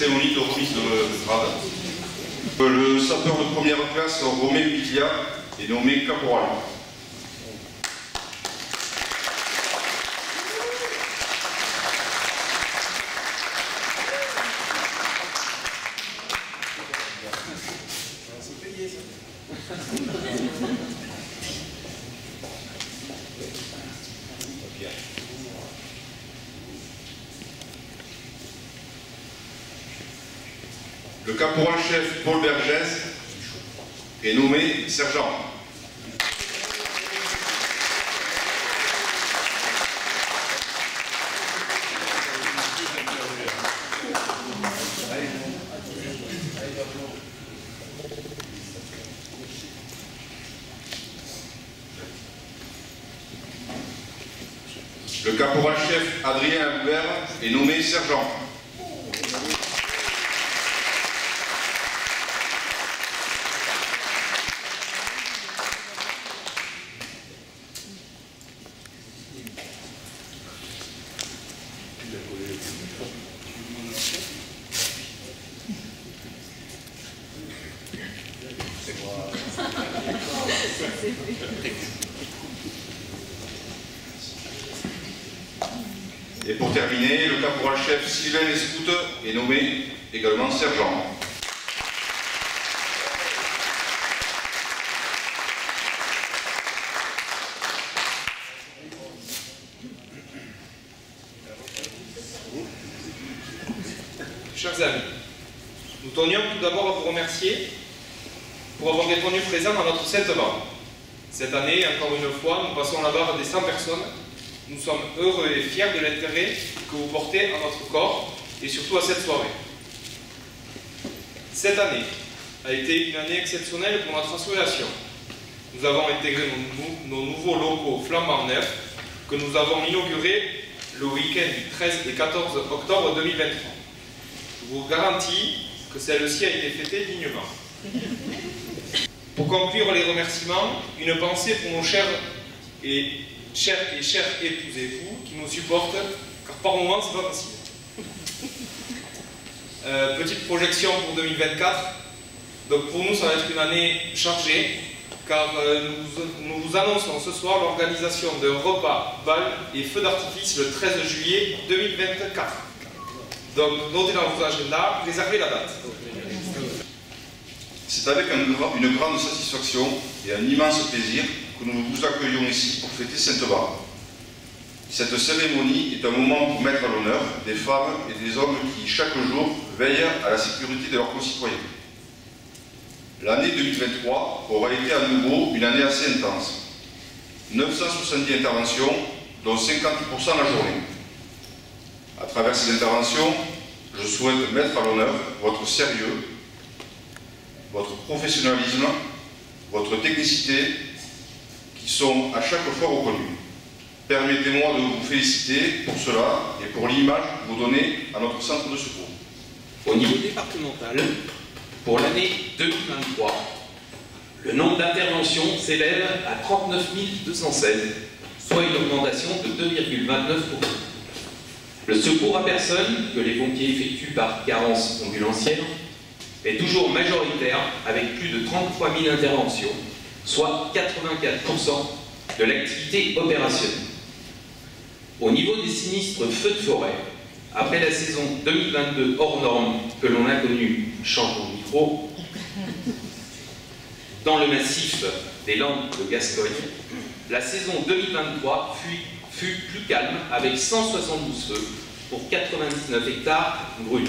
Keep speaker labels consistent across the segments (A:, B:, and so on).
A: cérémonie de remise de grade. Le sapeur de première classe, Romain Vilia, est nommé caporal. Le caporal-chef Paul Bergès est nommé sergent. Le caporal-chef Adrien Albert est nommé sergent. Et pour terminer, le caporal-chef Sylvain Lescoute est nommé également sergent.
B: Chers amis, nous tenions tout d'abord à vous remercier pour avoir répondu présent à notre Sainte Barre. Cette année, encore une fois, nous passons la barre des 100 personnes. Nous sommes heureux et fiers de l'intérêt que vous portez à notre corps et surtout à cette soirée. Cette année a été une année exceptionnelle pour notre association. Nous avons intégré nos nouveaux locaux flambant neufs que nous avons inaugurés le week-end du 13 et 14 octobre 2023. Je vous garantis que celle-ci a été fêtée dignement. Pour conclure les remerciements, une pensée pour nos chers épouses et époux qui nous supportent, car par moments c'est pas facile. Petite projection pour 2024. Donc pour nous ça va être une année chargée, car nous vous annonçons ce soir l'organisation d'un repas, bal et feu d'artifice le 13 juillet 2024. Donc notez dans vos agendas, réservez la date.
A: C'est avec une grande satisfaction et un immense plaisir que nous vous accueillons ici pour fêter Sainte-Barbe. Cette cérémonie est un moment pour mettre à l'honneur des femmes et des hommes qui, chaque jour, veillent à la sécurité de leurs concitoyens. L'année 2023 aura été à nouveau une année assez intense. 970 interventions, dont 50% la journée. À travers ces interventions, je souhaite mettre à l'honneur votre sérieux, votre professionnalisme, votre technicité, qui sont à chaque fois reconnus. Permettez-moi de vous féliciter pour cela et pour l'image que vous donnez à notre centre de secours.
C: Au niveau départemental, pour l'année 2023, le nombre d'interventions s'élève à 39 216, soit une augmentation de 2,29%. Le secours à personne que les pompiers effectuent par carence ambulancière est toujours majoritaire avec plus de 33 000 interventions, soit 84% de l'activité opérationnelle. Au niveau des sinistres feux de forêt, après la saison 2022 hors norme que l'on a connue, changeons de micro, dans le massif des Landes de Gascogne, la saison 2023 fut plus calme avec 172 feux pour 99 hectares brûlés.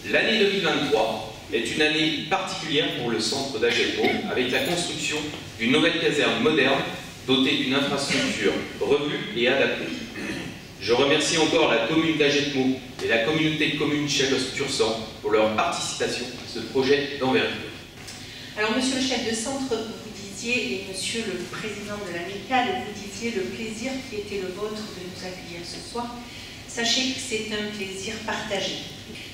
C: L'année 2023 est une année particulière pour le centre d'Agetmo avec la construction d'une nouvelle caserne moderne dotée d'une infrastructure revue et adaptée. Je remercie encore la commune d'Agetmo et la communauté de communes Challos-Tursan pour leur participation à ce projet d'envergure.
D: Alors, monsieur le chef de centre, vous disiez, et monsieur le président de l'amicale, vous disiez le plaisir qui était le vôtre de nous accueillir ce soir. Sachez que c'est un plaisir partagé.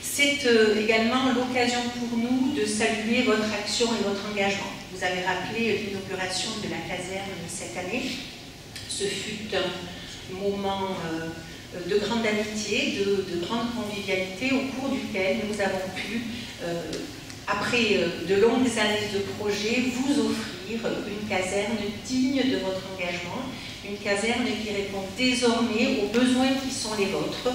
D: C'est également l'occasion pour nous de saluer votre action et votre engagement. Vous avez rappelé l'inauguration de la caserne cette année. Ce fut un moment de grande amitié, de grande convivialité au cours duquel nous avons pu, après de longues années de projet, vous offrir une caserne digne de votre engagement, une caserne qui répond désormais aux besoins qui sont les vôtres,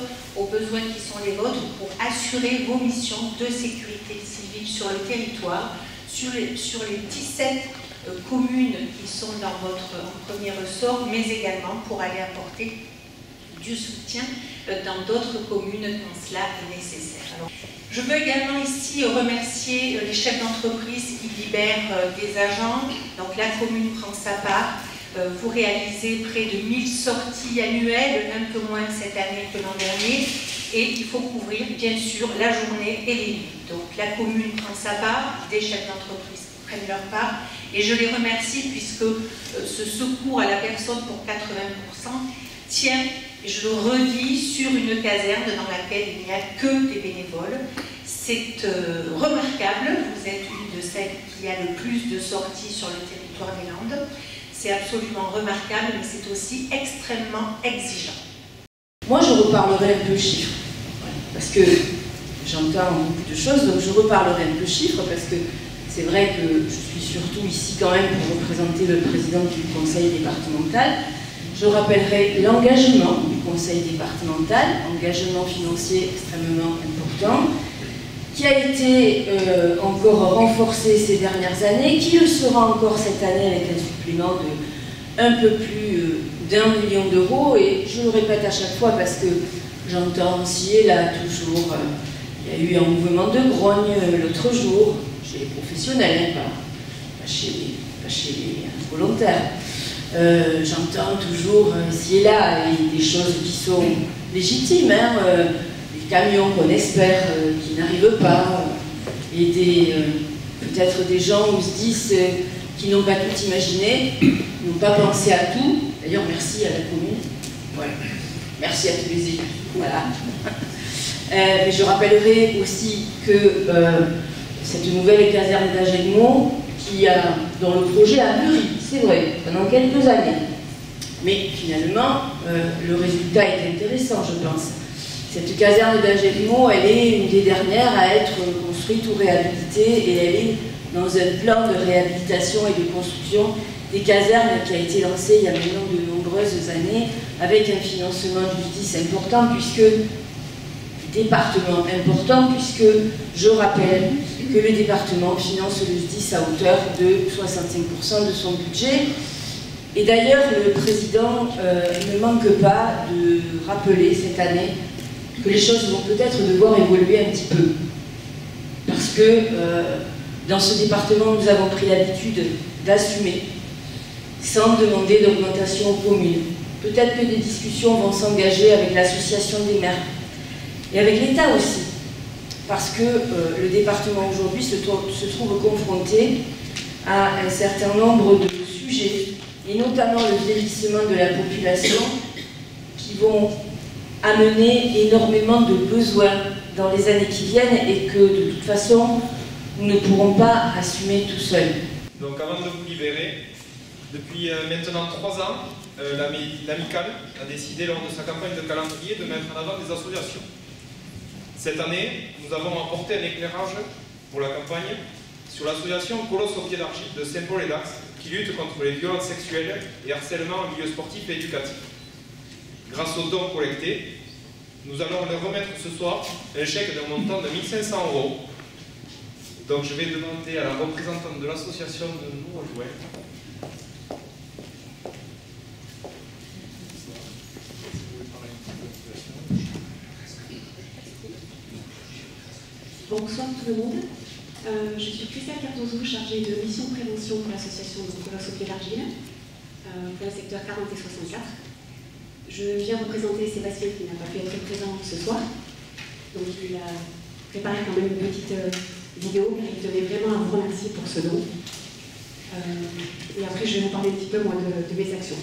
D: pour assurer vos missions de sécurité civile sur le territoire, sur les 17 communes qui sont dans votre premier ressort, mais également pour aller apporter du soutien dans d'autres communes quand cela est nécessaire. Alors, je veux également ici remercier les chefs d'entreprise qui libèrent des agents. Donc la commune prend sa part. Vous réalisez près de 1000 sorties annuelles, un peu moins cette année que l'an dernier. Et il faut couvrir, bien sûr, la journée et les nuits. Donc la commune prend sa part, des chefs d'entreprise prennent leur part. Et je les remercie puisque ce secours à la personne pour 80% tient, et je le redis, sur une caserne dans laquelle il n'y a que des bénévoles. C'est remarquable, vous êtes une de celles qui a le plus de sorties sur le territoire des Landes. C'est absolument remarquable, mais c'est aussi extrêmement exigeant.
E: Moi, je reparlerai un peu chiffres, parce que j'entends beaucoup de choses, donc je reparlerai un peu chiffres, parce que c'est vrai que je suis surtout ici quand même pour représenter le président du conseil départemental. Je rappellerai l'engagement du conseil départemental, engagement financier extrêmement important, qui a été encore renforcé ces dernières années, qui le sera encore cette année avec un supplément de un peu plus d'1 million d'euros. Et je le répète à chaque fois parce que j'entends ci et là toujours, il y a eu un mouvement de grogne l'autre jour, chez les professionnels, pas chez les volontaires. J'entends toujours ici et là des choses qui sont légitimes, des camions qu'on espère qui n'arrivent pas, et peut-être des gens où se disent qui n'ont pas tout imaginé, n'ont pas pensé à tout. D'ailleurs, merci à la commune, voilà. Merci à tous les élus. Voilà. Mais je rappellerai aussi que cette nouvelle caserne d'Agenmont, dont le projet a mûri, c'est vrai, pendant quelques années. Mais finalement, le résultat est intéressant, je pense. Cette caserne d'Agenmont, elle est une des dernières à être construite ou réhabilitée, et elle est dans un plan de réhabilitation et de construction des casernes qui a été lancé il y a maintenant de nombreuses années, avec un financement du SDIS important, département important, puisque je rappelle que le département finance le SDIS à hauteur de 65% de son budget. Et d'ailleurs, le président ne manque pas de rappeler cette année que les choses vont peut-être devoir évoluer un petit peu. Parce que dans ce département, nous avons pris l'habitude d'assumer sans demander d'augmentation aux communes. Peut-être que des discussions vont s'engager avec l'association des maires et avec l'État aussi, parce que le département aujourd'hui se trouve confronté à un certain nombre de sujets, et notamment le vieillissement de la population, qui vont amener énormément de besoins dans les années qui viennent, et que de toute façon, nous ne pourrons pas assumer tout seuls.
B: Donc avant de vous libérer, depuis maintenant 3 ans, l'Amicale a décidé lors de sa campagne de calendrier de mettre en avant des associations. Cette année, nous avons apporté un éclairage pour la campagne sur l'association Colosse au pied d'argile de Saint-Paul-et-Dax, qui lutte contre les violences sexuelles et harcèlement en milieu sportif et éducatif. Grâce aux dons collectés, nous allons leur remettre ce soir un chèque d'un montant de 1 500 €. Donc je vais demander à la représentante de l'association de nous rejoindre.
F: Bonsoir tout le monde. Je suis Christelle Cardozo, chargée de mission prévention pour l'association de Colosse au pied d'argile, pour le secteur 40 et 64. Je viens représenter Sébastien qui n'a pas pu être présent ce soir. Donc il a préparé quand même une petite vidéo, mais il tenait vraiment à vous remercier pour ce don. Et après je vais vous parler un petit peu moi de mes actions.